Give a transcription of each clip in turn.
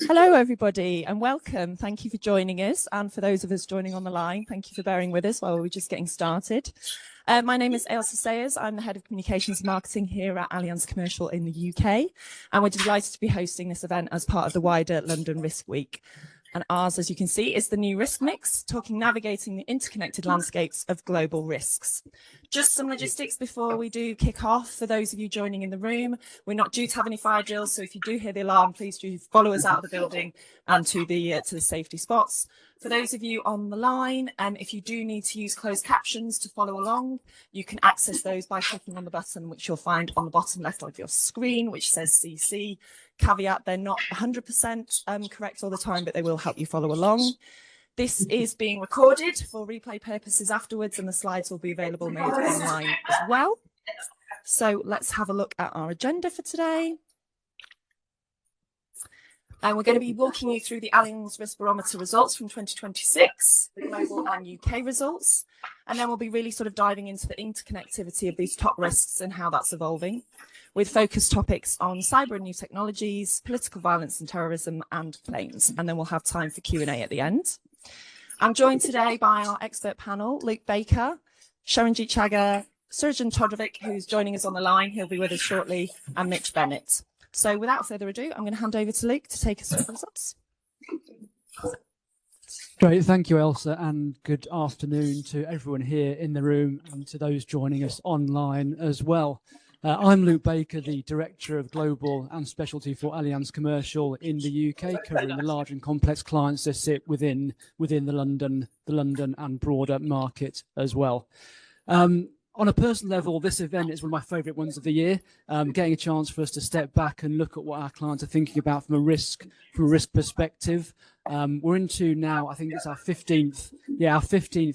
Hello, everybody, and welcome. Thank you for joining us. And for those of us joining on the line, thank you for bearing with us while we're just getting started. My name is Ailsa Sayers. I'm the Head of Communications and Marketing here at Allianz Commercial in the UK. And we're delighted to be hosting this event as part of the wider London Risk Week. And ours, as you can see, is the new risk mix, navigating the interconnected landscapes of global risks. Just some logistics before we do kick off. For those of you joining in the room, we're not due to have any fire drills, so if you do hear the alarm, please do follow us out of the building and to the safety spots. For those of you on the line, if you do need to use closed captions to follow along, you can access those by clicking on the button, which you'll find on the bottom left of your screen, which says CC. Caveat, they're not 100% correct all the time, but they will help you follow along. This is being recorded for replay purposes afterwards, and the slides will be available made online as well. So let's have a look at our agenda for today. And we're going to be walking you through the Allianz Risk Barometer results from 2026, the global and UK results. And then we'll be really sort of diving into the interconnectivity of these top risks and how that's evolving, with focus topics on cyber and new technologies, political violence and terrorism, and claims. And then we'll have time for Q&A at the end. I'm joined today by our expert panel, Luke Baker, Sharanjit Chagga, Surjan Todorovic, who's joining us on the line. He'll be with us shortly, and Mitch Bennett. So without further ado, I'm going to hand over to Luke to take us through the results. Great, thank you, Ailsa, and good afternoon to everyone here in the room and to those joining us online as well. I'm Luke Baker, the Director of Global and Specialty for Allianz Commercial in the UK, covering the large and complex clients that sit within the London and broader market as well. On a personal level, this event is one of my favourite ones of the year, getting a chance for us to step back and look at what our clients are thinking about from a risk perspective. We're into now, I think it's our 15th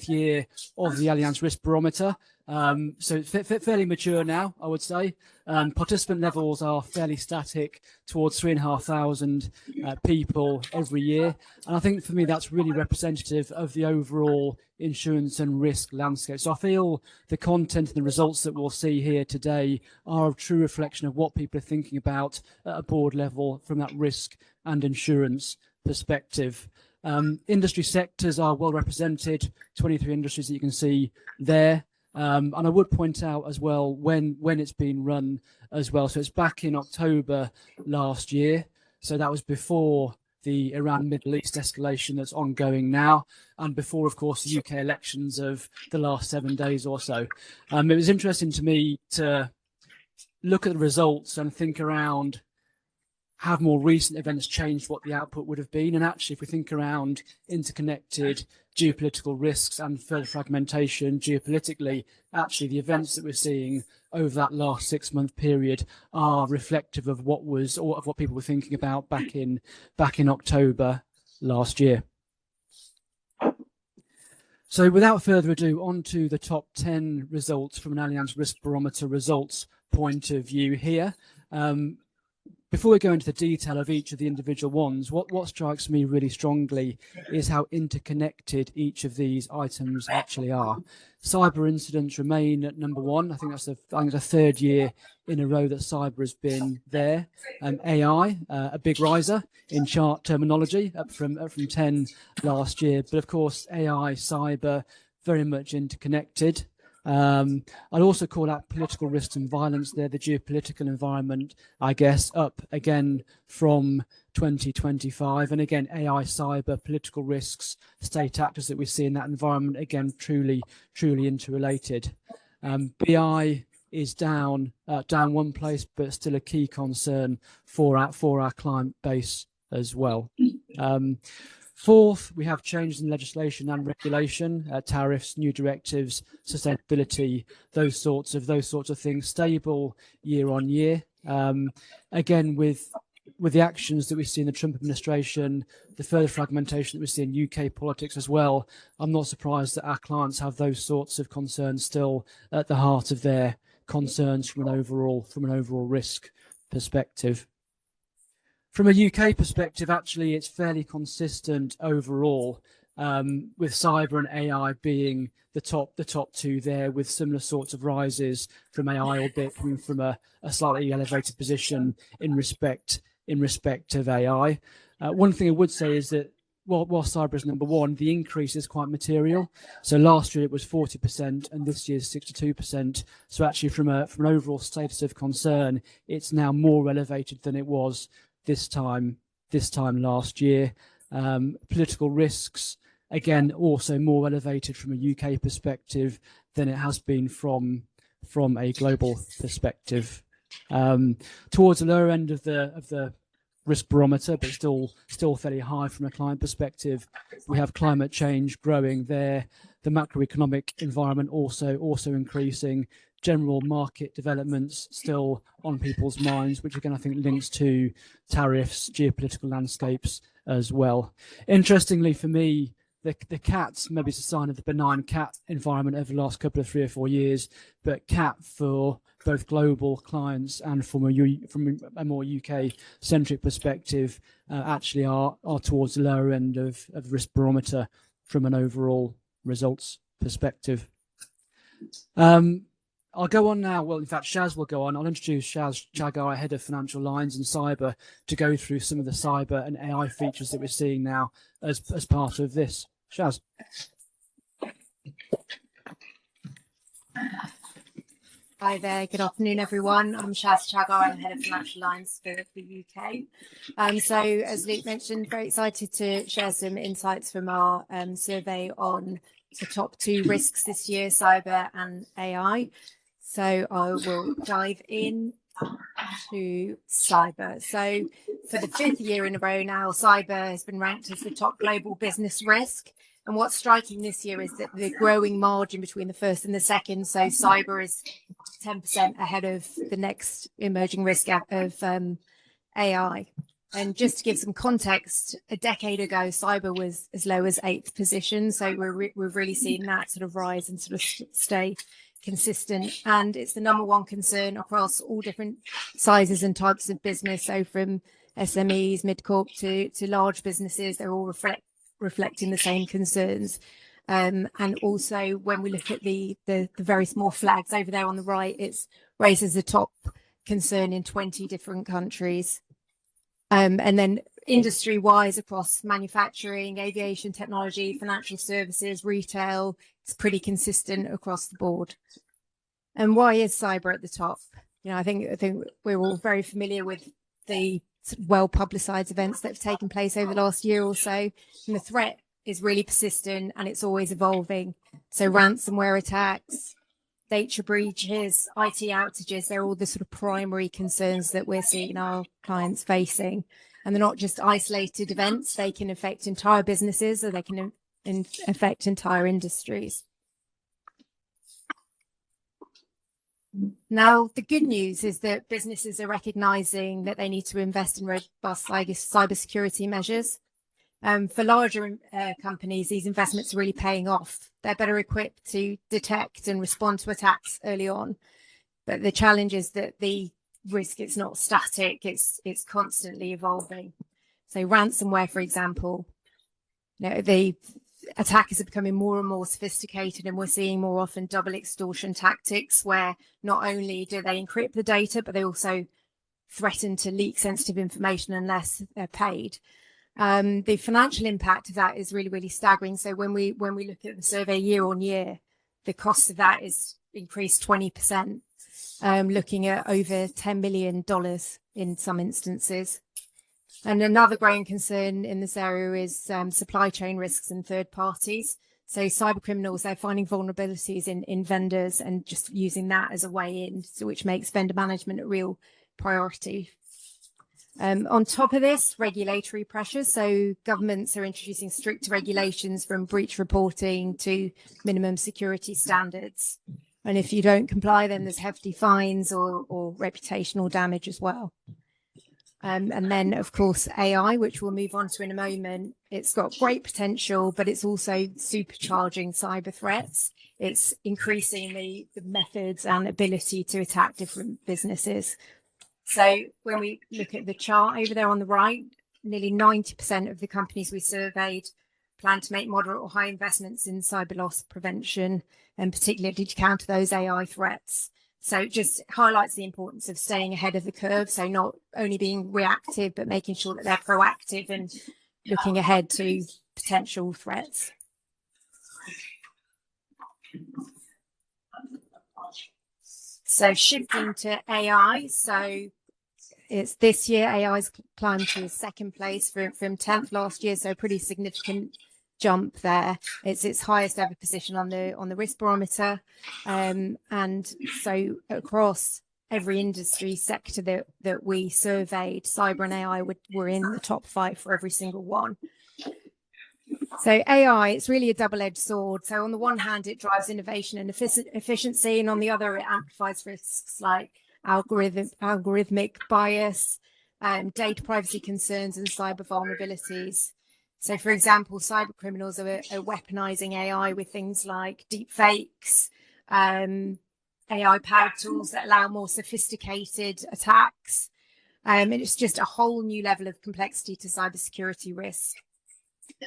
year of the Allianz Risk Barometer. So it's fairly mature now, I would say. Participant levels are fairly static towards 3,500 people every year. And I think for me, that's really representative of the overall insurance and risk landscape. So I feel the content and the results that we'll see here today are a true reflection of what people are thinking about at a board level from that risk and insurance perspective. Industry sectors are well represented, 23 industries that you can see there. And I would point out as well when it's been run as well. So it's back in October last year. So that was before the Iran-Middle East escalation that's ongoing now, and before, of course, the UK elections of the last 7 days or so. It was interesting to me to look at the results and think around, have more recent events changed what the output would have been? And actually, if we think around interconnected geopolitical risks and further fragmentation geopolitically, actually the events that we're seeing over that last 6-month period are reflective of what people were thinking about back in October last year. So without further ado, on to the top 10 results from an Allianz Risk Barometer results point of view here. Before we go into the detail of each of the individual ones, what strikes me really strongly is how interconnected each of these items actually are. Cyber incidents remain at number one. I think that's the third year in a row that cyber has been there. AI, a big riser in chart terminology, up from 10 last year. But of course, AI, cyber, very much interconnected. I'd also call out political risk and violence there, the geopolitical environment, I guess, up again from 2025. And again, AI, cyber, political risks, state actors that we see in that environment, again, truly interrelated. BI is down one place, but still a key concern for our client base as well. Fourth, we have changes in legislation and regulation, tariffs, new directives, sustainability, those sorts of things, stable year on year. Again, with the actions that we see in the Trump administration, the further fragmentation that we see in UK politics as well, I'm not surprised that our clients have those sorts of concerns still at the heart of their concerns from an overall risk perspective. From a UK perspective, actually, it's fairly consistent overall, with cyber and AI being the top two there, with similar sorts of rises from AI, albeit coming from a slightly elevated position in respect in respect of AI. One thing I would say is that while cyber is number one, the increase is quite material. So last year it was 40% and this year is 62%. So actually from an overall status of concern, it's now more elevated than it was this time last year. Political risks, again, also more elevated from a UK perspective than it has been from a global perspective. Towards the lower end of the risk barometer, but still fairly high from a client perspective, we have climate change growing there, the macroeconomic environment also increasing, general market developments still on people's minds, which again I think links to tariffs, geopolitical landscapes as well. Interestingly for me, the CAT, maybe it's a sign of the benign CAT environment over the last couple of 3 or 4 years, but CAT for both global clients and from a more UK-centric perspective actually are towards the lower end of the risk barometer from an overall results perspective. I'll go on now. Well, in fact, Shaz will go on. I'll introduce Shaz Chagar, Head of Financial Lines and Cyber, to go through some of the cyber and AI features that we're seeing now as part of this. Shaz. Hi there, good afternoon everyone. I'm Shaz Chagar, I'm Head of Financial Lines for the UK. So as Luke mentioned, very excited to share some insights from our survey on the top 2 risks this year, cyber and AI. So I will dive in to cyber. So for the 5th year in a row now, cyber has been ranked as the top global business risk. And what's striking this year is that the growing margin between the first and the second. So cyber is 10% ahead of the next emerging risk of AI. And just to give some context, a decade ago, cyber was as low as 8th position. So we're really seeing that sort of rise and sort of stay consistent. And it's the number one concern across all different sizes and types of business. So from SMEs, mid-corp to large businesses, they're all reflecting the same concerns. And also when we look at the very small flags over there on the right, it's raised as a top concern in 20 different countries. And then industry-wise across manufacturing, aviation technology, financial services, retail, it's pretty consistent across the board. And why is cyber at the top? You know, I think we're all very familiar with the well-publicized events that have taken place over the last year or so. And the threat is really persistent and it's always evolving. So ransomware attacks, data breaches, IT outages, they're all the sort of primary concerns that we're seeing our clients facing. And they're not just isolated events, they can affect entire businesses or they can affect entire industries. Now, the good news is that businesses are recognizing that they need to invest in robust cybersecurity measures. For larger companies, these investments are really paying off. They're better equipped to detect and respond to attacks early on. But the challenge is that the risk is not static, it's constantly evolving. So ransomware, for example, you know, the attackers are becoming more and more sophisticated, and we're seeing more often double extortion tactics where not only do they encrypt the data, but they also threaten to leak sensitive information unless they're paid. The financial impact of that is really, really staggering. So when we look at the survey year on year, the cost of that is increased 20%, looking at over $10 million in some instances. And another growing concern in this area is supply chain risks and third parties. So cyber criminals, they're finding vulnerabilities in vendors and just using that as a way in, so which makes vendor management a real priority. On top of this, regulatory pressures. So governments are introducing strict regulations from breach reporting to minimum security standards. And if you don't comply, then there's hefty fines or reputational damage as well. And then, of course, AI, which we'll move on to in a moment. It's got great potential, but it's also supercharging cyber threats. It's increasing the methods and ability to attack different businesses. So when we look at the chart over there on the right, nearly 90% of the companies we surveyed plan to make moderate or high investments in cyber loss prevention, and particularly to counter those AI threats. So it just highlights the importance of staying ahead of the curve. So not only being reactive, but making sure that they're proactive and looking ahead to potential threats. So shifting to AI. So it's this year, AI's climbed to second place from 10th last year. So a pretty significant jump there. It's its highest ever position on the risk barometer. And so across every industry sector that we surveyed, cyber and AI were in the top 5 for every single one. So AI, it's really a double-edged sword. So on the one hand, it drives innovation and efficiency, and on the other, it amplifies risks like algorithmic bias, data privacy concerns, and cyber vulnerabilities. So, for example, cyber criminals are weaponizing AI with things like deep fakes, AI-powered tools that allow more sophisticated attacks. And it's just a whole new level of complexity to cybersecurity risk.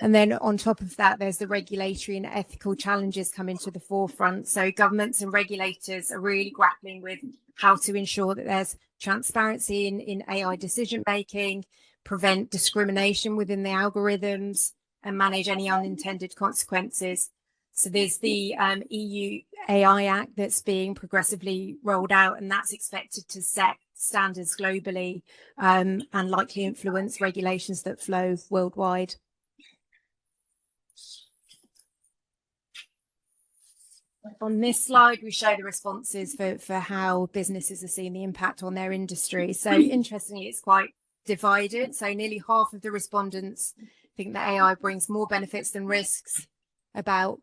And then on top of that, there's the regulatory and ethical challenges coming to the forefront. So governments and regulators are really grappling with how to ensure that there's transparency in AI decision making, prevent discrimination within the algorithms, and manage any unintended consequences. So there's the EU AI Act that's being progressively rolled out, and that's expected to set standards globally and likely influence regulations that flow worldwide. On this slide, we show the responses for how businesses are seeing the impact on their industry. So interestingly, it's quite divided. So nearly half of the respondents think that AI brings more benefits than risks. About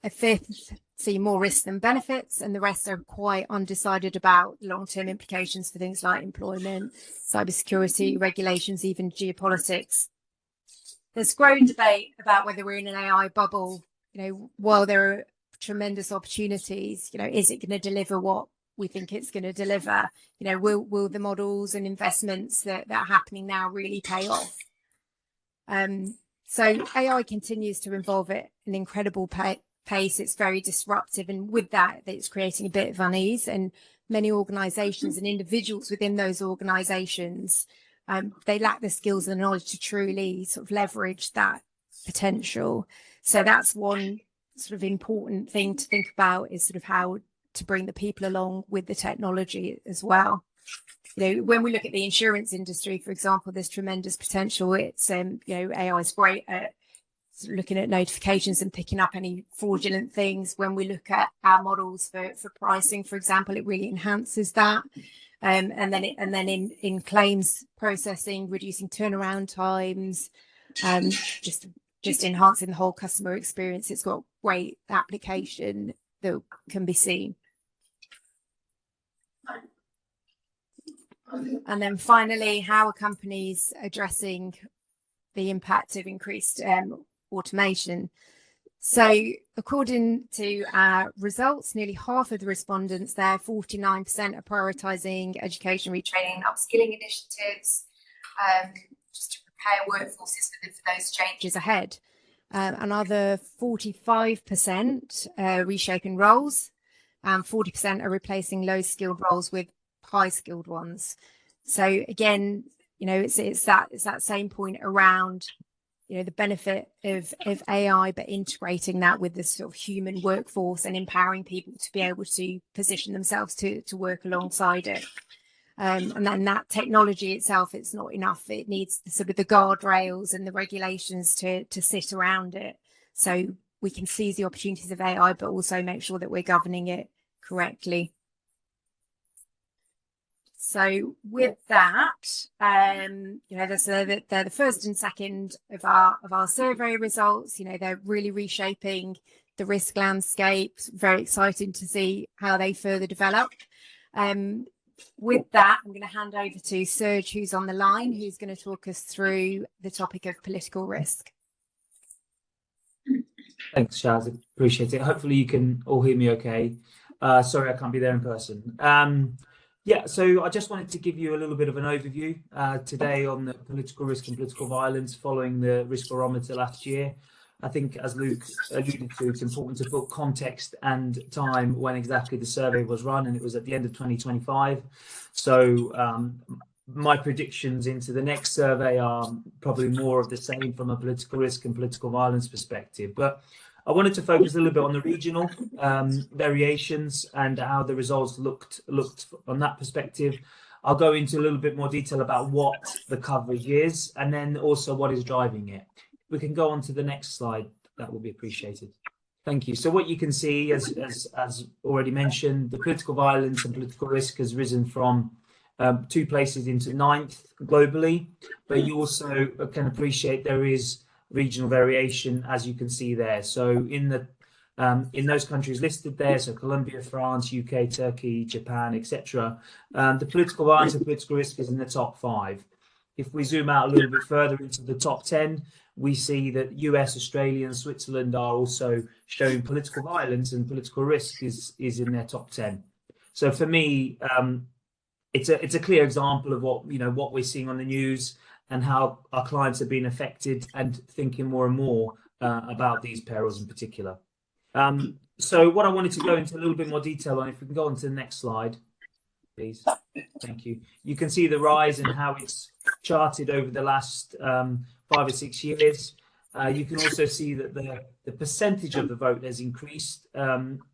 a fifth see more risks than benefits, and the rest are quite undecided about long-term implications for things like employment, cybersecurity, regulations, even geopolitics. There's growing debate about whether we're in an AI bubble. While there are tremendous opportunities, is it going to deliver what we think it's going to deliver? Will the models and investments that are happening now really pay off? So AI continues to evolve at an incredible pace. It's very disruptive, and with that, it's creating a bit of unease. And many organizations and individuals within those organizations, they lack the skills and knowledge to truly sort of leverage that potential. So that's one sort of important thing to think about, is sort of how to bring the people along with the technology as well. When we look at the insurance industry, for example, there's tremendous potential. It's AI is great at sort of looking at notifications and picking up any fraudulent things. When we look at our models for pricing, for example, it really enhances that. And then in claims processing, reducing turnaround times, just enhancing the whole customer experience. It's got great application that can be seen. And then finally, how are companies addressing the impact of increased automation? So according to our results, nearly half of the respondents there, 49%, are prioritising education, retraining and upskilling initiatives just to prepare workforces for those changes ahead. Another 45% are reshaping roles, and 40% are replacing low-skilled roles with high-skilled ones. So again, it's that same point around the benefit of AI, but integrating that with this sort of human workforce and empowering people to be able to position themselves to work alongside it. And then that technology itself, it's not enough. It needs sort of the guardrails and the regulations to sit around it, so we can seize the opportunities of AI, but also make sure that we're governing it correctly. So with that, they're the first and second of our survey results. They're really reshaping the risk landscape. Very exciting to see how they further develop. With that, I'm going to hand over to Serge, who's on the line, who's going to talk us through the topic of political risk. Thanks, Shaz. Appreciate it. Hopefully you can all hear me okay. Sorry, I can't be there in person. So I just wanted to give you a little bit of an overview today on the political risk and political violence following the risk barometer last year. I think, as Luke alluded to, it's important to put context and time when exactly the survey was run, and it was at the end of 2025. So my predictions into the next survey are probably more of the same from a political risk and political violence perspective. But I wanted to focus a little bit on the regional variations and how the results looked on that perspective. I'll go into a little bit more detail about what the coverage is and then also what is driving it. We can go on to the next slide. That will be appreciated. Thank you. So what you can see, as already mentioned, the political violence and political risk has risen from 2 places into 9th globally, but you also can appreciate there is regional variation, as you can see there. So in those countries listed there, so Colombia, France, UK, Turkey, Japan, etc., the political violence and political risk is in the top 5. If we zoom out a little bit further into the top 10, we see that US, Australia, and Switzerland are also showing political violence, and political risk is in their top 10. So for me, it's a clear example of what we're seeing on the news and how our clients have been affected and thinking more and more about these perils in particular. So what I wanted to go into a little bit more detail on, if we can go on to the next slide, please. Thank you. You can see the rise and how it's charted over the last 5 or 6 years. You can also see that the percentage of the vote has increased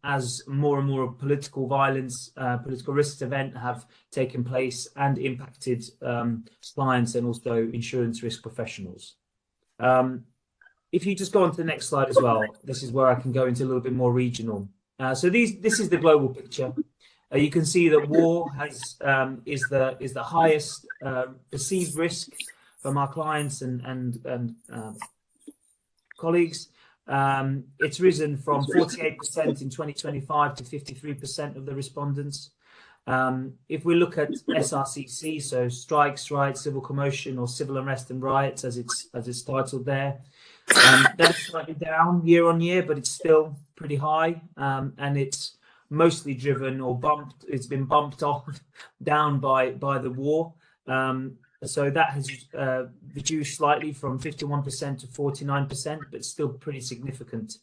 as more and more political violence, political risk events have taken place and impacted clients and also insurance risk professionals. If you just go on to the next slide as well, this is where I can go into a little bit more regional. So this is the global picture. You can see that war is the highest perceived risk from our clients and colleagues. It's risen from 48% in 2025 to 53% of the respondents. If we look at SRCC, so strikes, riots, civil commotion, or civil unrest and riots, as it's titled there, that's slightly down year on year, but it's still pretty high, and it's mostly driven or bumped. It's been bumped off down by the war. So that has reduced slightly from 51% to 49%, but still pretty significant.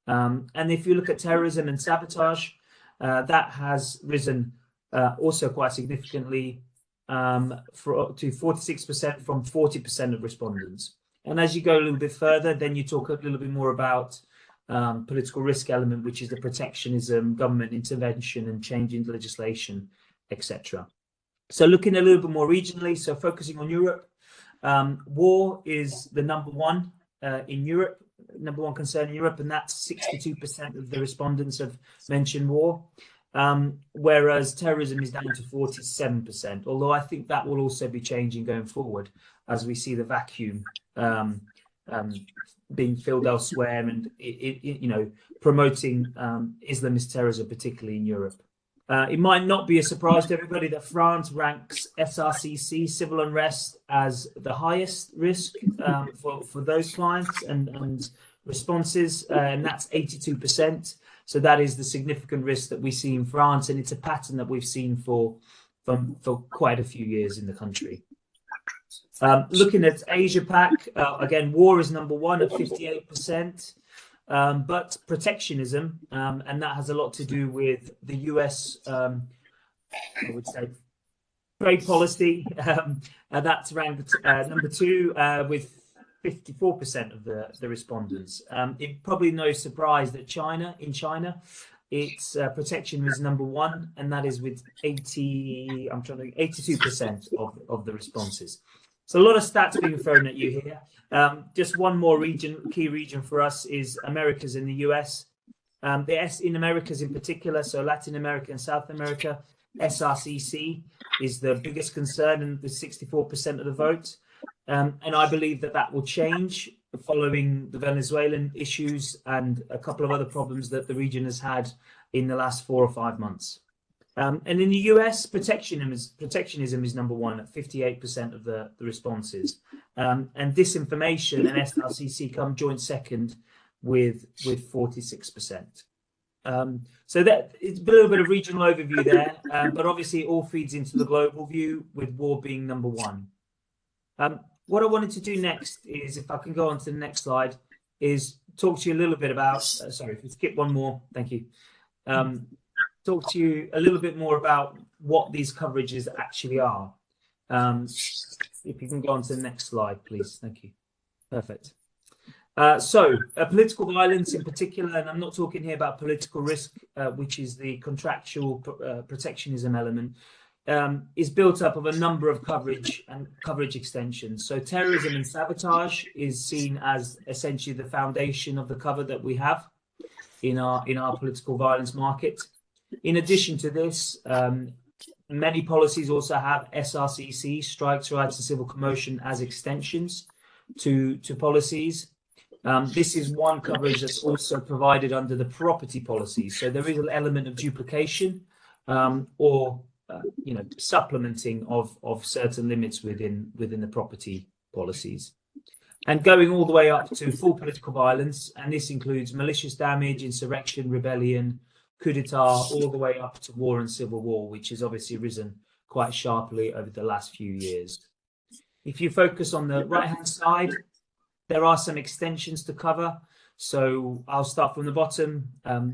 And if you look at terrorism and sabotage, that has risen also quite significantly to 46% from 40% of respondents. And as you go a little bit further, then you talk a little bit more about political risk element, which is the protectionism, government intervention and change in legislation, etc. So looking a little bit more regionally, so focusing on Europe, war is the number one in Europe, number one concern in Europe, and that's 62% of the respondents have mentioned war, whereas terrorism is down to 47%, although I think that will also be changing going forward as we see the vacuum being filled elsewhere and promoting Islamist terrorism, particularly in Europe. It might not be a surprise to everybody that France ranks SRCC, civil unrest, as the highest risk for those clients and responses, and that's 82%. So that is the significant risk that we see in France, and it's a pattern that we've seen for quite a few years in the country. Looking at Asia Pac, again, war is number one at 58%. But protectionism, and that has a lot to do with the US, I would say, trade policy. That's ranked number 2 with 54% of the respondents. It probably no surprise that in China, its protection is number 1, and that is with 82% of the responses. So a lot of stats being thrown at you here. Just one more key region for us is Americas and the US. In Americas in particular, so Latin America and South America, SRCC is the biggest concern and the 64% of the vote. And I believe that will change following the Venezuelan issues and a couple of other problems that the region has had in the last 4 or 5 months. And in the US, protectionism is number 1 at 58% of the responses. And disinformation and SRCC come joint second with 46%. So that it's a little bit of regional overview there, but obviously it all feeds into the global view with war being number 1. What I wanted to do next is, if I can go on to the next slide, is talk to you a little bit about, sorry, if we skip one more, thank you. Talk to you a little bit more about what these coverages actually are. If you can go on to the next slide, please. Thank you. Perfect. Political violence in particular, and I'm not talking here about political risk, which is the contractual protectionism element, is built up of a number of coverage and coverage extensions. So terrorism and sabotage is seen as essentially the foundation of the cover that we have in our political violence market. In addition to this, many policies also have SRCC, strikes, riots and civil commotion, as extensions to policies. This is one coverage that's also provided under the property policies. So there is an element of duplication or supplementing of certain limits within the property policies. And going all the way up to full political violence, and this includes malicious damage, insurrection, rebellion, coup d'etat, all the way up to war and civil war, which has obviously risen quite sharply over the last few years. If you focus on the right-hand side, there are some extensions to cover. So I'll start from the bottom,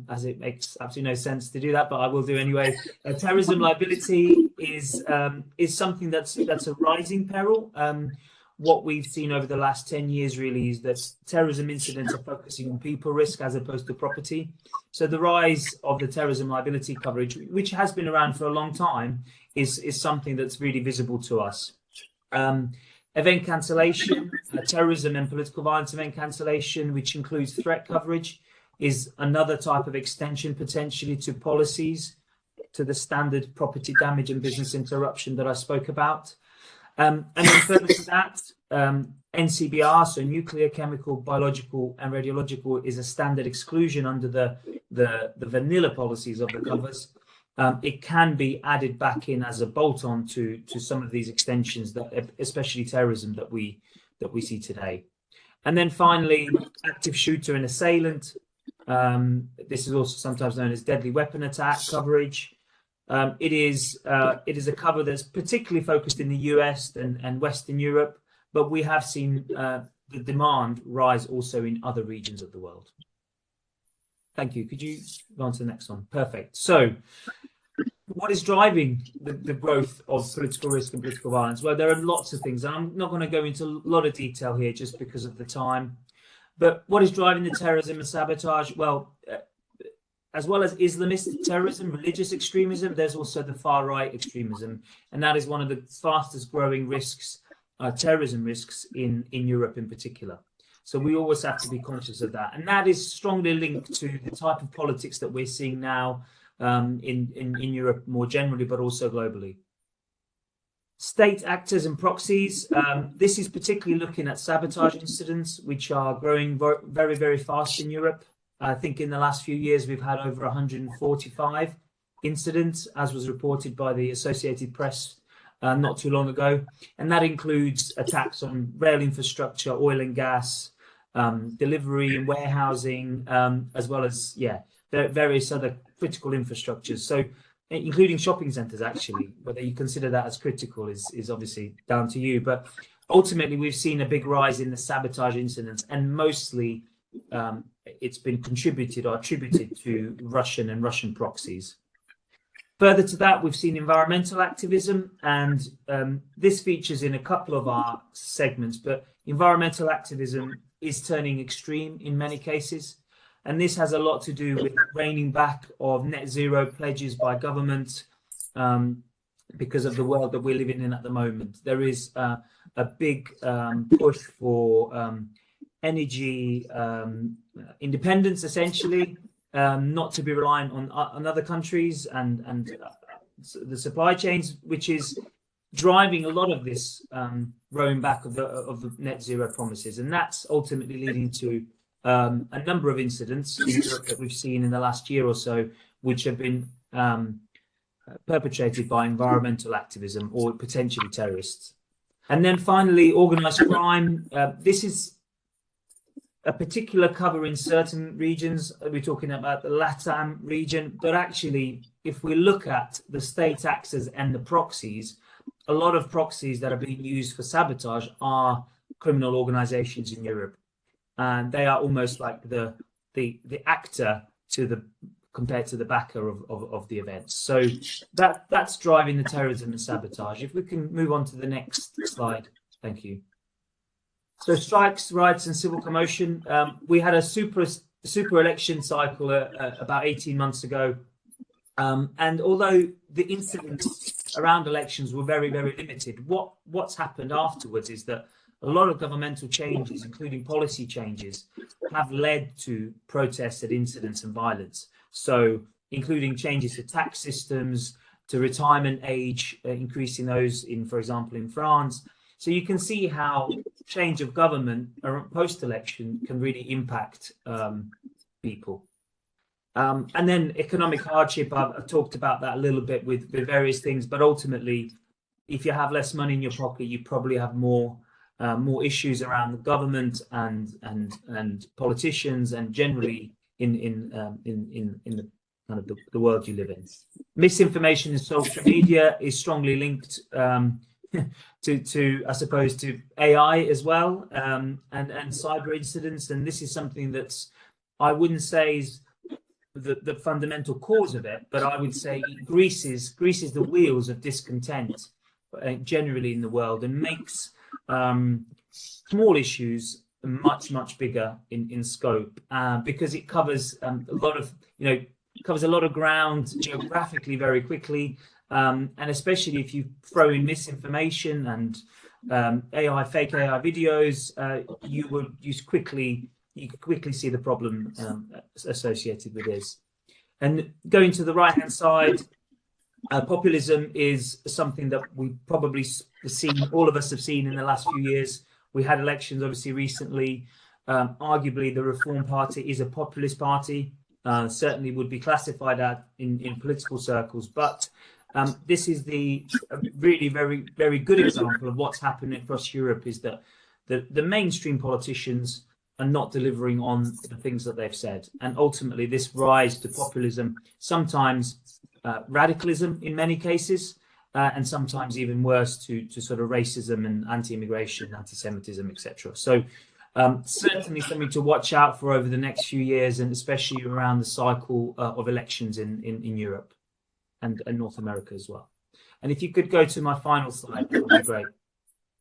as it makes absolutely no sense to do that, but I will do anyway. Terrorism liability is something that's a rising peril. What we've seen over the last 10 years really is that terrorism incidents are focusing on people risk as opposed to property. So the rise of the terrorism liability coverage, which has been around for a long time, is something that's really visible to us. Event cancellation, terrorism and political violence event cancellation, which includes threat coverage, is another type of extension potentially to policies, to the standard property damage and business interruption that I spoke about. And then further to that, NCBR, so nuclear, chemical, biological and radiological, is a standard exclusion under the vanilla policies of the covers. It can be added back in as a bolt-on to some of these extensions, that especially terrorism that we see today. And then finally, active shooter and assailant. This is also sometimes known as deadly weapon attack coverage. It is a cover that's particularly focused in the US and Western Europe, but we have seen the demand rise also in other regions of the world. Thank you. Could you go on to the next one? Perfect. So what is driving the growth of political risk and political violence? Well, there are lots of things, and I'm not going to go into a lot of detail here just because of the time. But what is driving the terrorism and sabotage? Well, as well as Islamist terrorism, religious extremism, there's also the far right extremism. And that is one of the fastest growing risks, terrorism risks in Europe in particular. So we always have to be conscious of that. And that is strongly linked to the type of politics that we're seeing now in Europe more generally, but also globally. State actors and proxies. This is particularly looking at sabotage incidents, which are growing very, very fast in Europe. I think in the last few years, we've had over 145 incidents, as was reported by the Associated Press not too long ago. And that includes attacks on rail infrastructure, oil and gas, delivery and warehousing, as well as, various other critical infrastructures. So including shopping centres, actually, whether you consider that as critical is obviously down to you. But ultimately, we've seen a big rise in the sabotage incidents, and mostly it's been contributed or attributed to Russian proxies. Further to that, we've seen environmental activism, and this features in a couple of our segments, but environmental activism is turning extreme in many cases. And this has a lot to do with reining back of net zero pledges by government because of the world that we're living in at the moment. There is a big push for energy independence, essentially, not to be reliant on other countries and the supply chains, which is driving a lot of this rowing back of the net zero promises. And that's ultimately leading to a number of incidents in Europe that we've seen in the last year or so, which have been perpetrated by environmental activism or potentially terrorists. And then finally, organised crime. This is a particular cover in certain regions. We're talking about the LATAM region, but actually, if we look at the state actors and the proxies, a lot of proxies that are being used for sabotage are criminal organisations in Europe. and they are almost like the actor compared to the backer of the events. So that's driving the terrorism and sabotage. If we can move on to the next slide, thank you. So strikes, riots, and civil commotion. We had a super election cycle about 18 months ago, and although the incidents around elections were very, very limited, what's happened afterwards is that a lot of governmental changes, including policy changes, have led to protests and incidents and violence. So including changes to tax systems, to retirement age, increasing those for example, in France. So you can see how change of government post-election can really impact people. And then economic hardship, I've talked about that a little bit with various things, but ultimately, if you have less money in your pocket, you probably have more issues around the government and politicians, and generally in the kind of the world you live in. Misinformation in social media is strongly linked to I suppose to AI as well, and cyber incidents, and this is something that's, I wouldn't say is the fundamental cause of it, but I would say it greases the wheels of discontent generally in the world, and makes small issues much bigger in scope, because it covers a lot of ground geographically very quickly, and especially if you throw in misinformation and fake AI videos, you could quickly see the problem associated with this. And going to the right-hand side, populism is something that we probably all of us have seen in the last few years. We had elections obviously recently. Arguably, the Reform Party is a populist party, certainly would be classified in political circles, but this is the really very good example of what's happening across Europe, is that the mainstream politicians are not delivering on the things that they've said. And ultimately, this rise to populism, sometimes radicalism in many cases, and sometimes even worse to sort of racism and anti-immigration, anti-Semitism, etc. So certainly something to watch out for over the next few years, and especially around the cycle of elections in Europe and North America as well. And if you could go to my final slide, that would be great.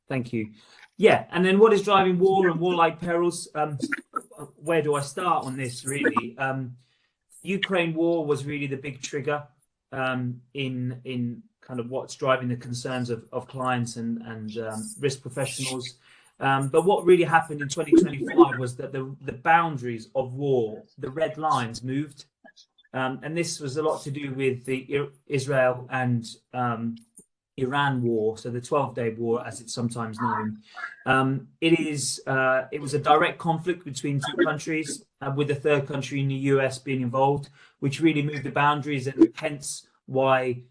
Thank you. Yeah, and then what is driving war and warlike perils? Where do I start on this, really? Ukraine war was really the big trigger in kind of what's driving the concerns of clients and risk professionals. But what really happened in 2025 was that the boundaries of war, the red lines, moved. And this was a lot to do with the Israel and Iran war, so the 12-day war, as it's sometimes known. It was a direct conflict between two countries, with the third country in the US being involved, which really moved the boundaries, and hence why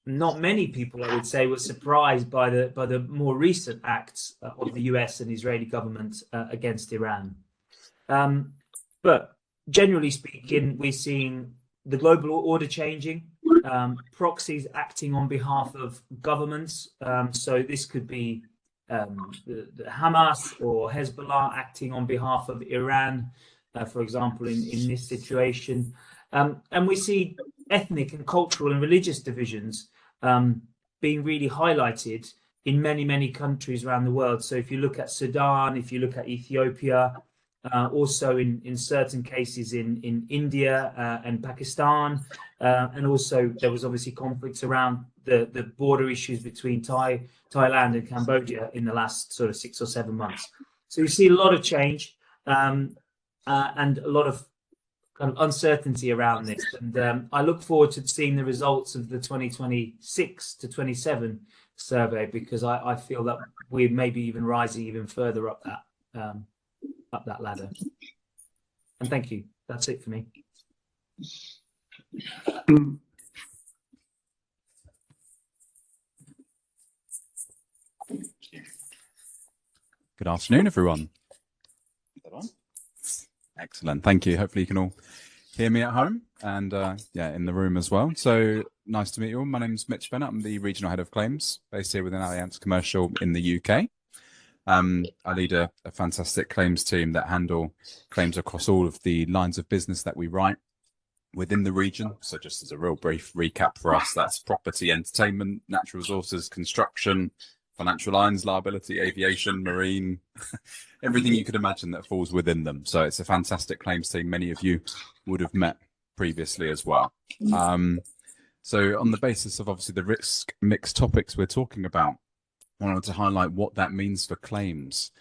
not many people, I would say, were surprised by the more recent acts of the US and Israeli government against Iran. But generally speaking, we're seeing the global order changing, proxies acting on behalf of governments. So this could be the Hamas or Hezbollah acting on behalf of Iran, for example, in this situation. And we see ethnic and cultural and religious divisions being really highlighted in many countries around the world. So if you look at Sudan, if you look at Ethiopia, also in certain cases in India and Pakistan, and also there was obviously conflicts around the border issues between Thailand and Cambodia in the last sort of 6 or 7 months. So you see a lot of change and a lot of kind of uncertainty around this, and I look forward to seeing the results of the 2026 to 27 survey, because I feel that we may be even rising even further up that ladder. And thank you. That's it for me. Good afternoon, everyone. Excellent. Thank you. Hopefully you can all hear me at home and in the room as well. So nice to meet you all. My name's Mitch Bennett. I'm the Regional Head of Claims based here within Allianz Commercial in the UK. I lead a fantastic claims team that handle claims across all of the lines of business that we write within the region. So just as a real brief recap for us, that's property, entertainment, natural resources, construction, financial lines, liability, aviation, marine, everything you could imagine that falls within them. So it's a fantastic claims team. Many of you would have met previously as well. So on the basis of obviously the risk mix topics we're talking about, I wanted to highlight what that means for claims.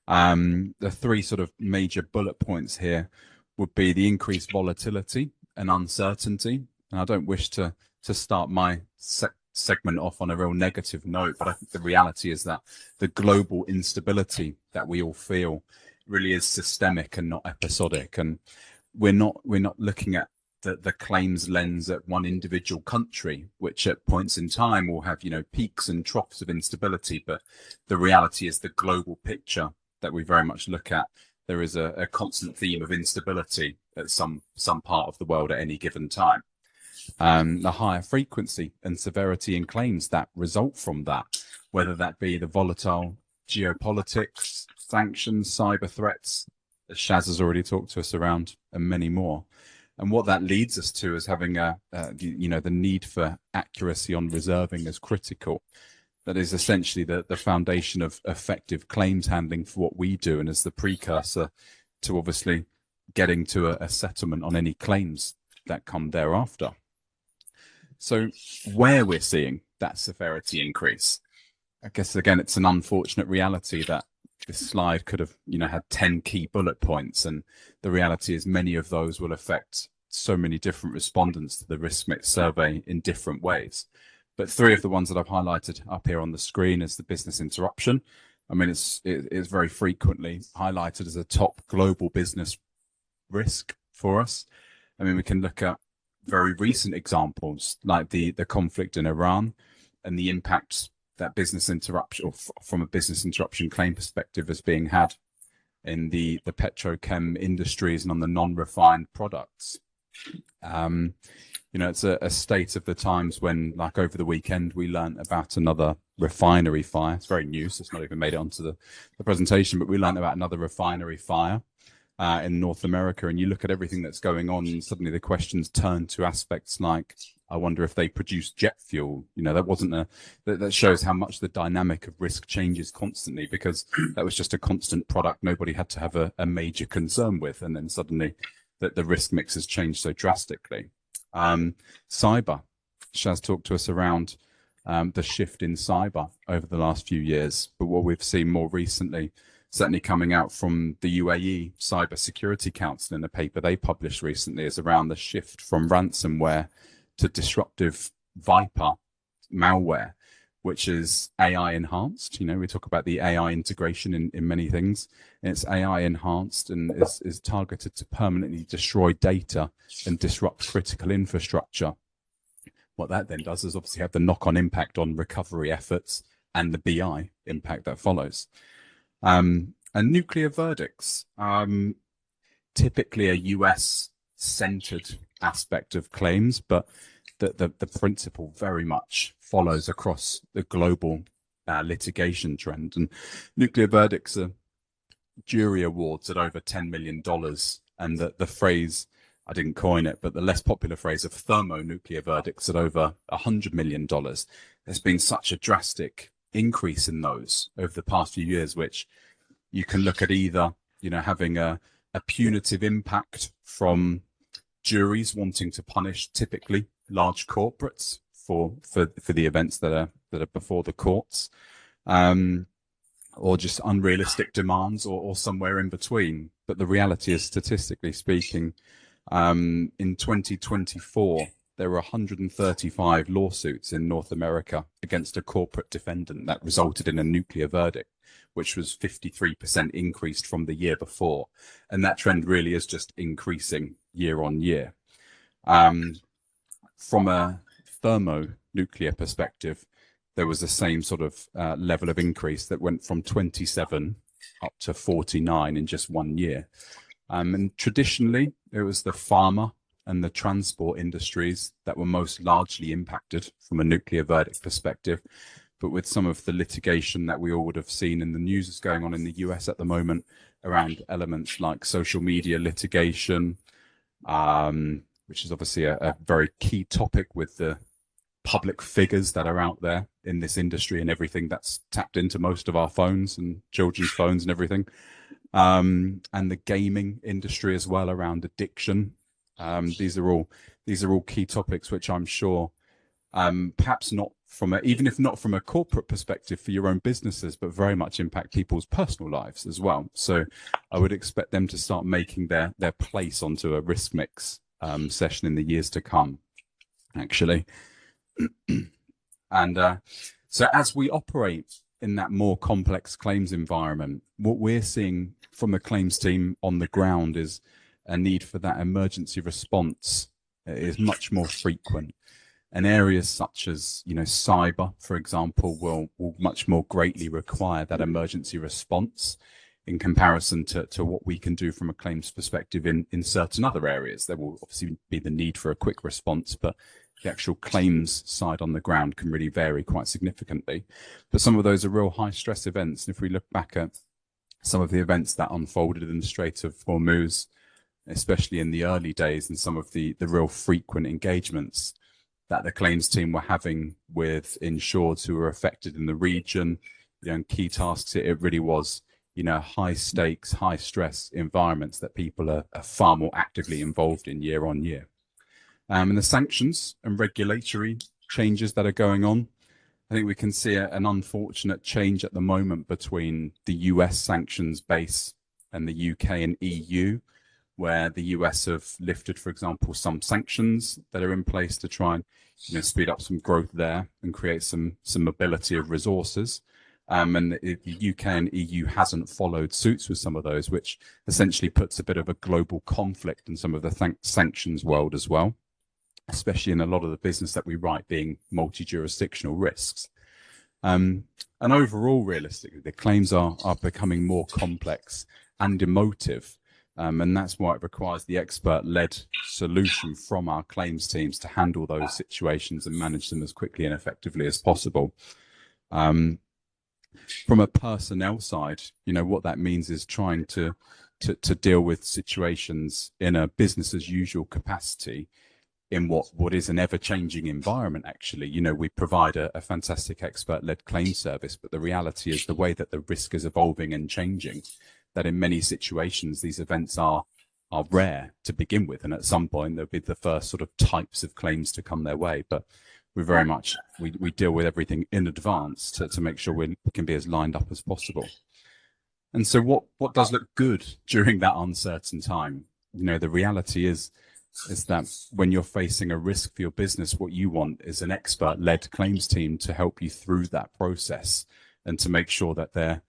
The three sort of major bullet points here would be the increased volatility and uncertainty. And I don't wish to start my segment off on a real negative note, but I think the reality is that the global instability that we all feel really is systemic and not episodic. And we're not looking at the claims lens at one individual country, which at points in time will have, peaks and troughs of instability. But the reality is the global picture that we very much look at. There is a constant theme of instability at some part of the world at any given time. The higher frequency and severity in claims that result from that, whether that be the volatile geopolitics, sanctions, cyber threats, as Shaz has already talked to us around, and many more. And what that leads us to is having the need for accuracy on reserving as critical. That is essentially the foundation of effective claims handling for what we do, and as the precursor to obviously getting to a settlement on any claims that come thereafter. So where we're seeing that severity increase, I guess, again, it's an unfortunate reality that this slide could have, had 10 key bullet points. And the reality is many of those will affect so many different respondents to the risk mix survey in different ways. But three of the ones that I've highlighted up here on the screen is the business interruption. I mean, it's very frequently highlighted as a top global business risk for us. I mean, we can look at very recent examples like the conflict in Iran and the impact that business interruption, or from a business interruption claim perspective, is being had in the petrochem industries and on the non-refined products. It's a state of the times when, like over the weekend, we learned about another refinery fire. It's very new, so it's not even made it onto the presentation, but we learned about another refinery fire in North America. And you look at everything that's going on, and suddenly the questions turn to aspects like, I wonder if they produce jet fuel. That shows how much the dynamic of risk changes constantly, because that was just a constant product nobody had to have a major concern with. And then suddenly the risk mix has changed so drastically. Cyber, Shaz talked to us around the shift in cyber over the last few years. But what we've seen more recently, certainly coming out from the UAE Cyber Security Council in a paper they published recently, is around the shift from ransomware to disruptive Viper malware, which is AI enhanced. We talk about the AI integration in many things. And it's AI enhanced and is targeted to permanently destroy data and disrupt critical infrastructure. What that then does is obviously have the knock-on impact on recovery efforts and the BI impact that follows. And nuclear verdicts, typically a US-centered aspect of claims, but the principle very much follows across the global litigation trend. And nuclear verdicts are jury awards at over $10 million. And the phrase, I didn't coin it, but the less popular phrase of thermonuclear verdicts at over $100 million. There's been such a drastic increase in those over the past few years, which you can look at either, having a punitive impact from juries wanting to punish typically large corporates for the events that are before the courts, or just unrealistic demands, or somewhere in between. But the reality is, statistically speaking, in 2024, there were 135 lawsuits in North America against a corporate defendant that resulted in a nuclear verdict, which was 53% increased from the year before. And that trend really is just increasing year on year. From a thermonuclear perspective, there was the same sort of level of increase that went from 27 up to 49 in just 1 year. And traditionally, it was the pharma and the transport industries that were most largely impacted from a nuclear verdict perspective. but with some of the litigation that we all would have seen in the news that's going on in the US at the moment around elements like social media litigation, which is obviously a very key topic with the public figures that are out there in this industry and everything that's tapped into most of our phones and children's phones and everything. And the gaming industry as well around addiction. These are all key topics which I'm sure perhaps not from even if not from a corporate perspective for your own businesses, but very much impact people's personal lives as well. So I would expect them to start making their place onto a risk mix session in the years to come, actually. And so as we operate in that more complex claims environment, what we're seeing from the claims team on the ground is a need for that emergency response is much more frequent. And areas such as, cyber, for example, will much more greatly require that emergency response in comparison to what we can do from a claims perspective in certain other areas. There will obviously be the need for a quick response, but the actual claims side on the ground can really vary quite significantly. But some of those are real high stress events. And if we look back at some of the events that unfolded in the Strait of Hormuz, especially in the early days, and some of the real frequent engagements that the claims team were having with insureds who were affected in the region, and key tasks, it really was, high stakes, high stress environments that people are far more actively involved in year on year. And the sanctions and regulatory changes that are going on, I think we can see an unfortunate change at the moment between the US sanctions base and the UK and EU, where the US have lifted, for example, some sanctions that are in place to try and speed up some growth there and create some mobility of resources. And the UK and EU hasn't followed suits with some of those, which essentially puts a bit of a global conflict in some of the sanctions world as well, especially in a lot of the business that we write being multi-jurisdictional risks. And overall, realistically, the claims are becoming more complex and emotive. And that's why it requires the expert-led solution from our claims teams to handle those situations and manage them as quickly and effectively as possible. From a personnel side, what that means is trying to deal with situations in a business as usual capacity in what is an ever-changing environment, actually. We provide a fantastic expert-led claim service, but the reality is the way that the risk is evolving and changing, that in many situations, these events are rare to begin with. And at some point, there'll be the first sort of types of claims to come their way. But we very much, we deal with everything in advance to make sure we can be as lined up as possible. And so what does look good during that uncertain time? The reality is that when you're facing a risk for your business, what you want is an expert-led claims team to help you through that process and to make sure that they're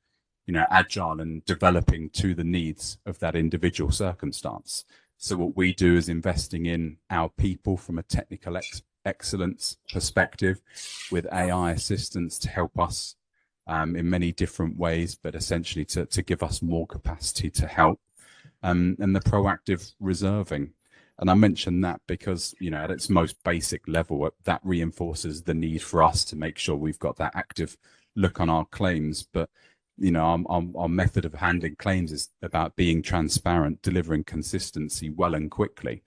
agile and developing to the needs of that individual circumstance. So what we do is investing in our people from a technical excellence perspective with AI assistance to help us in many different ways, but essentially to give us more capacity to help, and the proactive reserving. And I mention that because, at its most basic level, that reinforces the need for us to make sure we've got that active look on our claims. But our method of handling claims is about being transparent, delivering consistency well and quickly.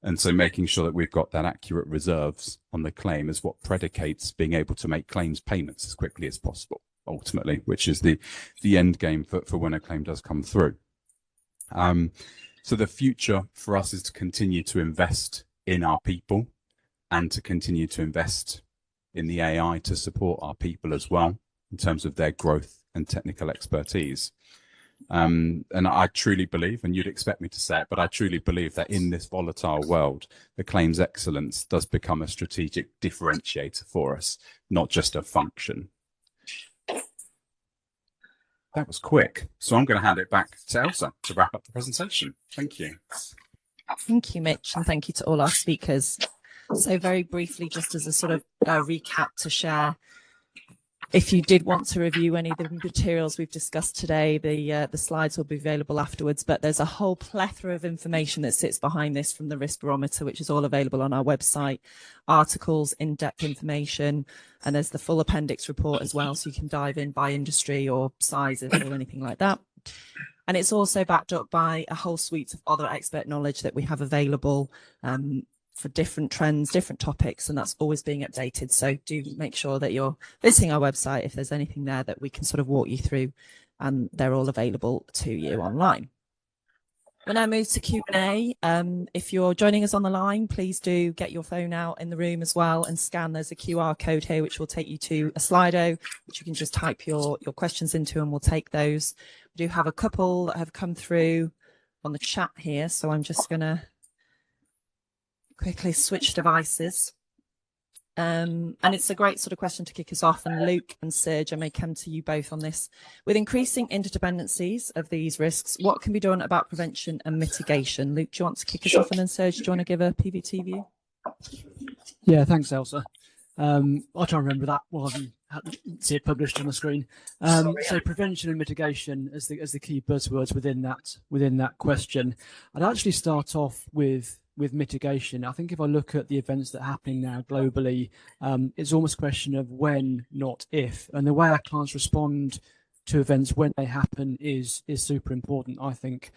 And so making sure that we've got that accurate reserves on the claim is what predicates being able to make claims payments as quickly as possible, ultimately, which is the end game for when a claim does come through. So the future for us is to continue to invest in our people and to continue to invest in the AI to support our people as well in terms of their growth and technical expertise. And I truly believe, and you'd expect me to say it, but I truly believe that in this volatile world, the claims excellence does become a strategic differentiator for us, not just a function. That was quick. So I'm going to hand it back to Elsa to wrap up the presentation. Thank you. Thank you, Mitch, and thank you to all our speakers. So very briefly, just as a sort of recap to share If you did want to review any of the materials we've discussed today, the slides will be available afterwards, but there's a whole plethora of information that sits behind this from the Risk Barometer, which is all available on our website, articles, in-depth information, and there's the full appendix report as well, so you can dive in by industry or sizes or anything like that. And it's also backed up by a whole suite of other expert knowledge that we have available for different trends, different topics, and that's always being updated. So do make sure that you're visiting our website if there's anything there that we can sort of walk you through, and they're all available to you online. We'll now move to Q&A. If you're joining us on the line, please do get your phone out in the room as well and scan. There's a QR code here which will take you to a Slido, which you can just type your questions into and we'll take those. We do have a couple that have come through on the chat here, so I'm just going to quickly switch devices. And it's a great sort of question to kick us off, and Luke and Serge, I may come to you both on this. With increasing interdependencies of these risks, what can be done about prevention and mitigation? Luke, do you want to kick us off, and then Serge, do you want to give a PVT view? Yeah, thanks, Elsa. I'll try and remember that while I see it published on the screen. So prevention and mitigation as the key buzzwords within that question. I'd actually start off with mitigation. I think if I look at the events that are happening now globally, it's almost a question of when, not if. And the way our clients respond to events when they happen is super important, I think.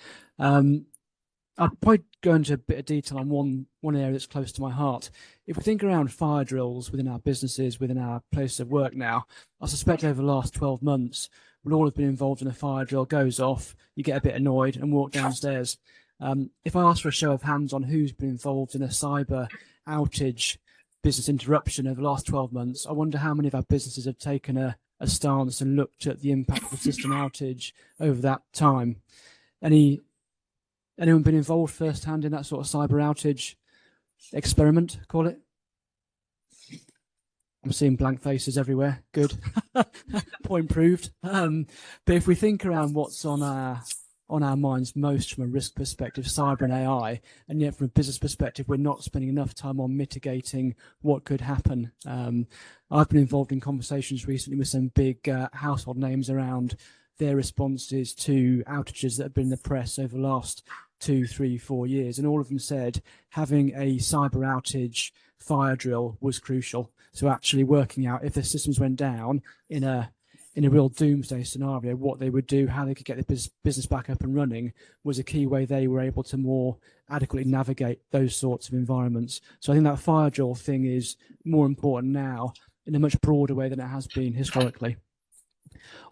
I'll probably go into a bit of detail on one area that's close to my heart. If we think around fire drills within our businesses, within our place of work now, I suspect over the last 12 months, we'll all have been involved in a fire drill, goes off, you get a bit annoyed and walk downstairs. If I ask for a show of hands on who's been involved in a cyber outage, business interruption over the last 12 months, I wonder how many of our businesses have taken a stance and looked at the impact of the system outage over that time. Anyone been involved firsthand in that sort of cyber outage experiment, call it? I'm seeing blank faces everywhere. Good. Point proved. But if we think around what's on our minds most from a risk perspective, cyber and AI, and yet from a business perspective, we're not spending enough time on mitigating what could happen. I've been involved in conversations recently with some big household names around their responses to outages that have been in the press over the last 2, 3, 4 years, and all of them said having a cyber outage fire drill was crucial. So actually working out if the systems went down in a real doomsday scenario, what they would do, how they could get the business back up and running, was a key way they were able to more adequately navigate those sorts of environments. So I think that fire drill thing is more important now in a much broader way than it has been historically.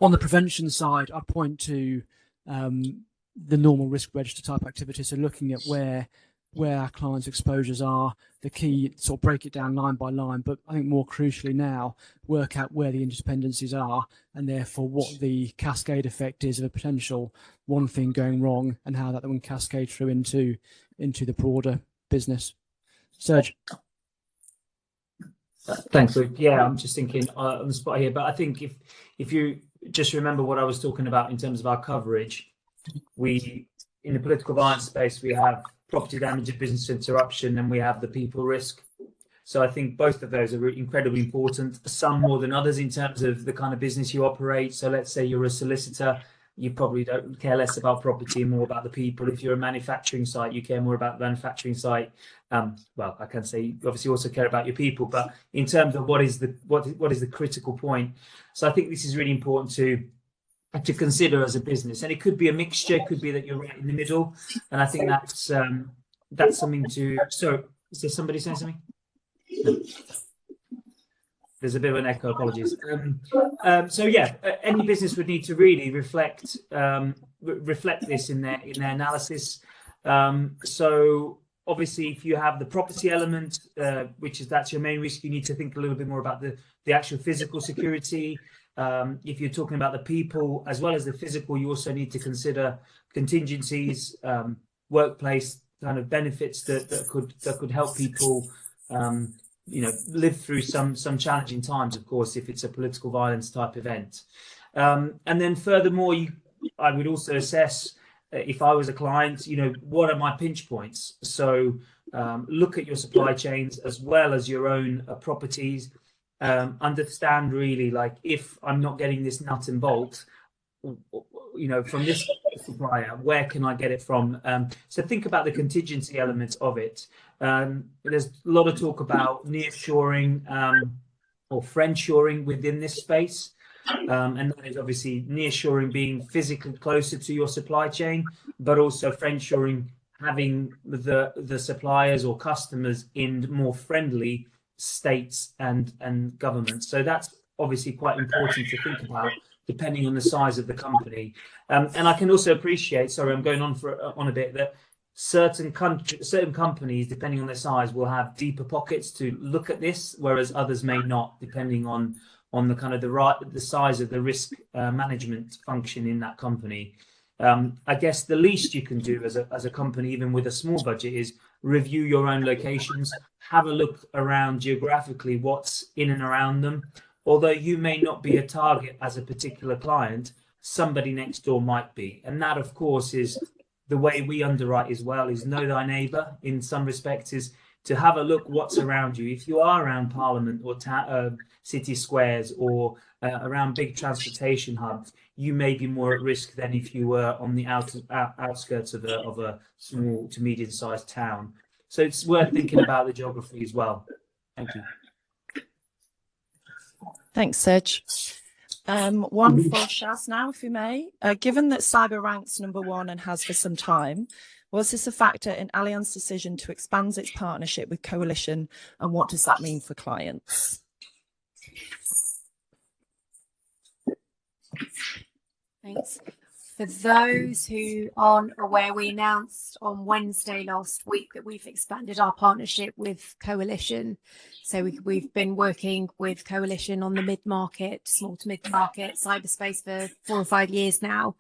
On the prevention side, I point to the normal risk register type activities, so looking at where our clients' exposures are, the key, sort of break it down line by line, but I think more crucially now, work out where the interdependencies are, and therefore what the cascade effect is of a potential one thing going wrong, and how that then cascade through into the broader business. Serge. Thanks, Luke. Yeah, I'm just thinking on the spot here, but I think if you just remember what I was talking about in terms of our coverage, we, in the political violence space, we have property damage and business interruption, and we have the people risk. So I think both of those are incredibly important, some more than others in terms of the kind of business you operate. So let's say you're a solicitor, you probably don't care less about property and more about the people. If you're a manufacturing site, you care more about the manufacturing site. Well, I can say you obviously also care about your people, but in terms of what is the critical point. So I think this is really important to consider as a business, and it could be a mixture. It could be that you're right in the middle, and I think that's something to. So, is there somebody saying something? No. There's a bit of an echo. Apologies. So yeah, any business would need to really reflect this in their analysis. So obviously, if you have the property element, that's your main risk, you need to think a little bit more about the actual physical security. If you're talking about the people as well as the physical, you also need to consider contingencies, workplace kind of benefits that could help people, live through some challenging times. Of course, if it's a political violence type event, and then furthermore, I would also assess if I was a client, what are my pinch points? So look at your supply chains as well as your own properties. understand really, like, if I'm not getting this nut and bolt, from this supplier, where can I get it from? So think about the contingency elements of it. There's a lot of talk about nearshoring or friendshoring within this space. And that is obviously nearshoring being physically closer to your supply chain, but also friendshoring having the suppliers or customers in more friendly states and governments. So that's obviously quite important to think about, depending on the size of the company. And I can also appreciate, sorry, I'm going on a bit, that certain companies, depending on their size, will have deeper pockets to look at this, whereas others may not, depending on the kind of the size of the risk management function in that company. I guess the least you can do as a company, even with a small budget, is review your own locations, have a look around geographically what's in and around them. Although you may not be a target as a particular client, somebody next door might be. And that, of course, is the way we underwrite as well, is know thy neighbour in some respects, is to have a look what's around you. If you are around Parliament or city squares or around big transportation hubs, you may be more at risk than if you were on the outskirts of a small to medium-sized town. So it's worth thinking about the geography as well. Thank you. Thanks, Serge. One for Shaz now, if you may. Given that cyber ranks #1 and has for some time, was this a factor in Allianz's decision to expand its partnership with Coalition, and what does that mean for clients? Thanks. For those who aren't aware, we announced on Wednesday last week that we've expanded our partnership with Coalition. So we've been working with Coalition on the mid-market, small to mid-market cyberspace for 4 or 5 years now.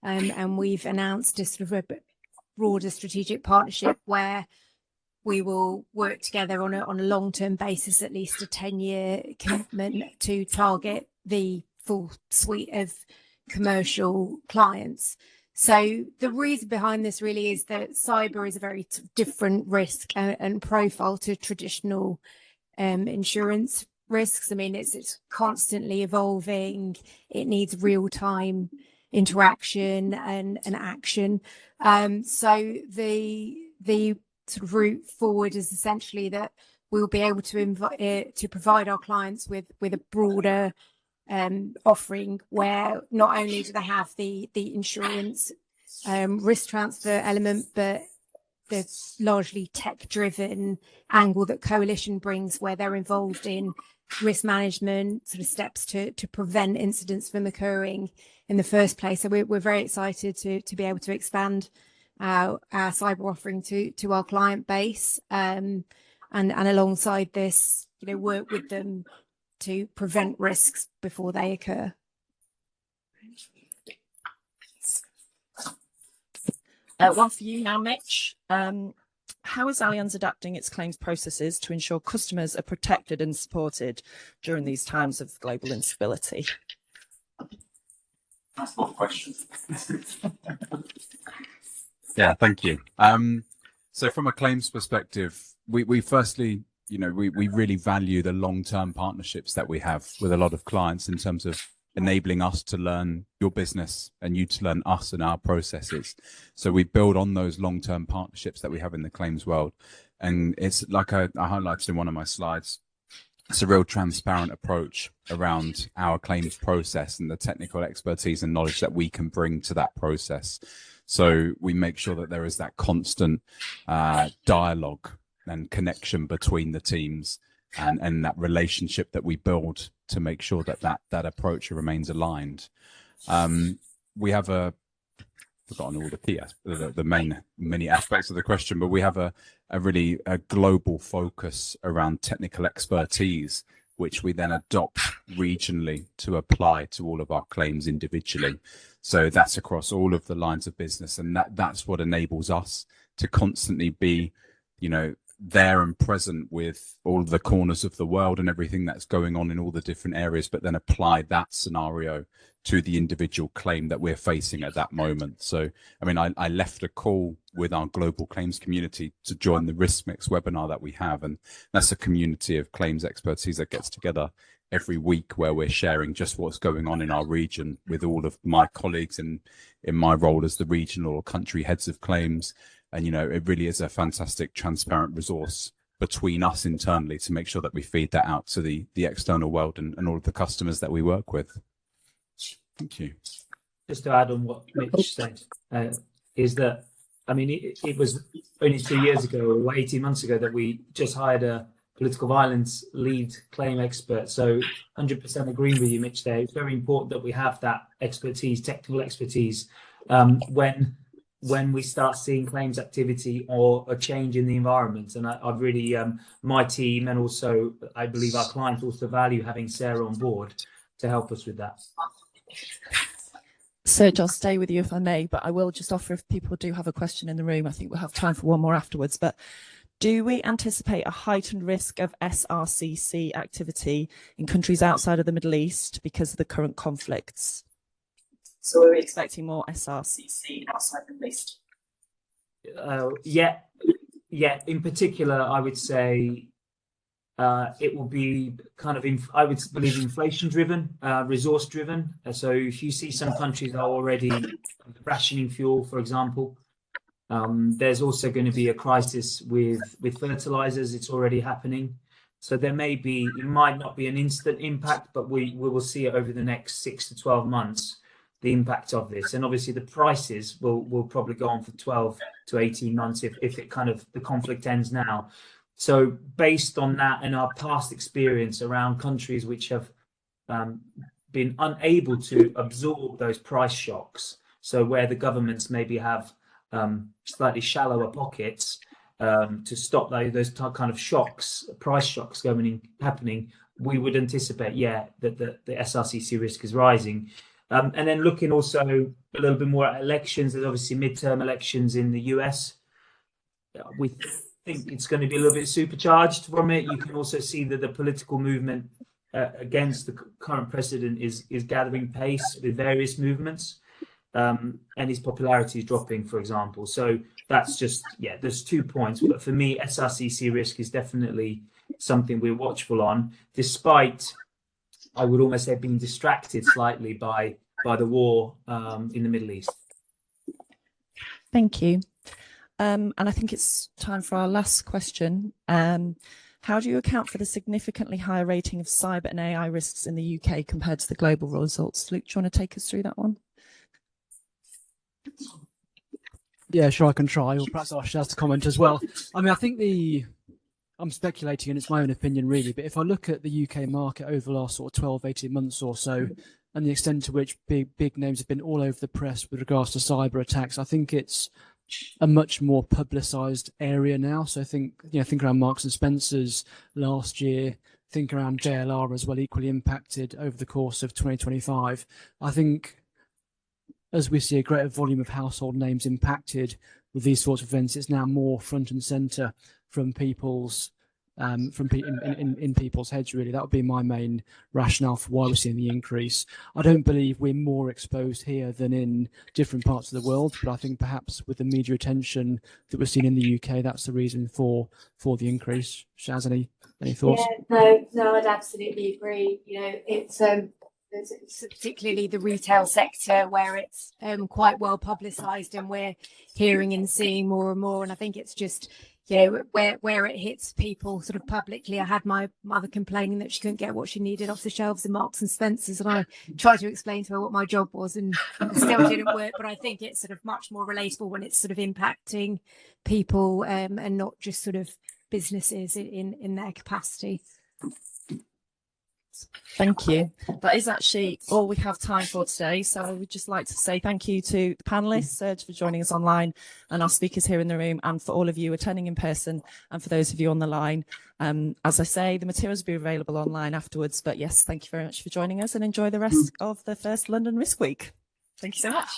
And we've announced a sort of a broader strategic partnership where we will work together on a long-term basis, at least a 10-year commitment to target the full suite of commercial clients. So the reason behind this really is that cyber is a very different risk and profile to traditional insurance risks. I mean, it's constantly evolving. It needs real-time interaction and action. So the sort of route forward is essentially that we'll be able to provide our clients with a broader offering, where not only do they have the insurance risk transfer element, but the largely tech-driven angle that Coalition brings, where they're involved in risk management, sort of steps to prevent incidents from occurring in the first place. So we're very excited to be able to expand our cyber offering to our client base, and alongside this, work with them to prevent risks before they occur. One for you now, Mitch. How is Allianz adapting its claims processes to ensure customers are protected and supported during these times of global instability? That's not a question. Yeah, thank you. So from a claims perspective, we firstly, we really value the long-term partnerships that we have with a lot of clients in terms of enabling us to learn your business and you to learn us and our processes. So we build on those long-term partnerships that we have in the claims world. And it's like I highlighted in one of my slides, it's a real transparent approach around our claims process and the technical expertise and knowledge that we can bring to that process. So we make sure that there is that constant dialogue and connection between the teams and that relationship that we build to make sure that approach remains aligned. We have forgotten all the main many aspects of the question, but we have a really global focus around technical expertise, which we then adopt regionally to apply to all of our claims individually. So that's across all of the lines of business, and that's what enables us to constantly be, there and present with all of the corners of the world and everything that's going on in all the different areas, but then apply that scenario to the individual claim that we're facing at that moment. So, I mean, I left a call with our global claims community to join the Risk Mix webinar that we have. And that's a community of claims expertise that gets together every week where we're sharing just what's going on in our region with all of my colleagues in my role as the regional or country heads of claims. And, you know, it really is a fantastic, transparent resource between us internally to make sure that we feed that out to the external world and all of the customers that we work with. Thank you. Just to add on what Mitch said, is that, I mean, it was only 2 years ago or 18 months ago that we just hired a political violence lead claim expert. So 100% agreeing with you, Mitch, there. It's very important that we have that expertise, technical expertise, when we start seeing claims activity or a change in the environment. And I've really, my team and also I believe our clients also value having Sarah on board to help us with that. Serge, I'll stay with you if I may, but I will just offer, if people do have a question in the room, I think we'll have time for one more afterwards. But do we anticipate a heightened risk of SRCC activity in countries outside of the Middle East because of the current conflicts? So are we expecting more SRCC outside the Middle East? Yeah. In particular, I would say it will be kind of, I would believe, inflation-driven, resource-driven. So if you see some countries are already rationing fuel, for example, there's also going to be a crisis with fertilizers. It's already happening. So there may be, it might not be an instant impact, but we will see it over the next 6 to 12 months, the impact of this. And obviously the prices will probably go on for 12 to 18 months if it kind of, the conflict ends now. So based on that and our past experience around countries which have been unable to absorb those price shocks, so where the governments maybe have slightly shallower pockets to stop those kind of shocks, price shocks happening, we would anticipate, that the SRCC risk is rising. And then looking also a little bit more at elections, there's obviously midterm elections in the US. We think it's going to be a little bit supercharged from it. You can also see that the political movement against the current president is gathering pace with various movements, and his popularity is dropping, for example. So that's just, there's 2 points. But for me, SRCC risk is definitely something we're watchful on, despite, I would almost say, being distracted slightly by the war in the Middle East. Thank you. And I think it's time for our last question. How do you account for the significantly higher rating of cyber and AI risks in the UK compared to the global results? Luke, do you want to take us through that one? Yeah, sure, I can try, or perhaps Ash has to comment as well. I mean, I think I'm speculating and it's my own opinion really, but if I look at the UK market over the last sort of 12, 18 months or so, and the extent to which big names have been all over the press with regards to cyber attacks, I think it's a much more publicized area now. So I think around Marks and Spencer's last year, think around JLR as well, equally impacted over the course of 2025. I think as we see a greater volume of household names impacted with these sorts of events, it's now more front and center from people's in people's heads, really. That would be my main rationale for why we're seeing the increase. I don't believe we're more exposed here than in different parts of the world, but I think perhaps with the media attention that we're seeing in the UK, that's the reason for the increase. Shaz, any thoughts? Yeah, no, I'd absolutely agree. You know, it's particularly the retail sector where it's quite well publicised, and we're hearing and seeing more and more. And I think it's just, where it hits people sort of publicly. I had my mother complaining that she couldn't get what she needed off the shelves in Marks and Spencer's, and I tried to explain to her what my job was, and it still didn't work. But I think it's sort of much more relatable when it's sort of impacting people and not just sort of businesses in their capacity. Thank you. That is actually all we have time for today. So I would just like to say thank you to the panelists, Serge, for joining us online, and our speakers here in the room, and for all of you attending in person, and for those of you on the line. As I say, the materials will be available online afterwards. But yes, thank you very much for joining us, and enjoy the rest of the first London Risk Week. Thank you so much.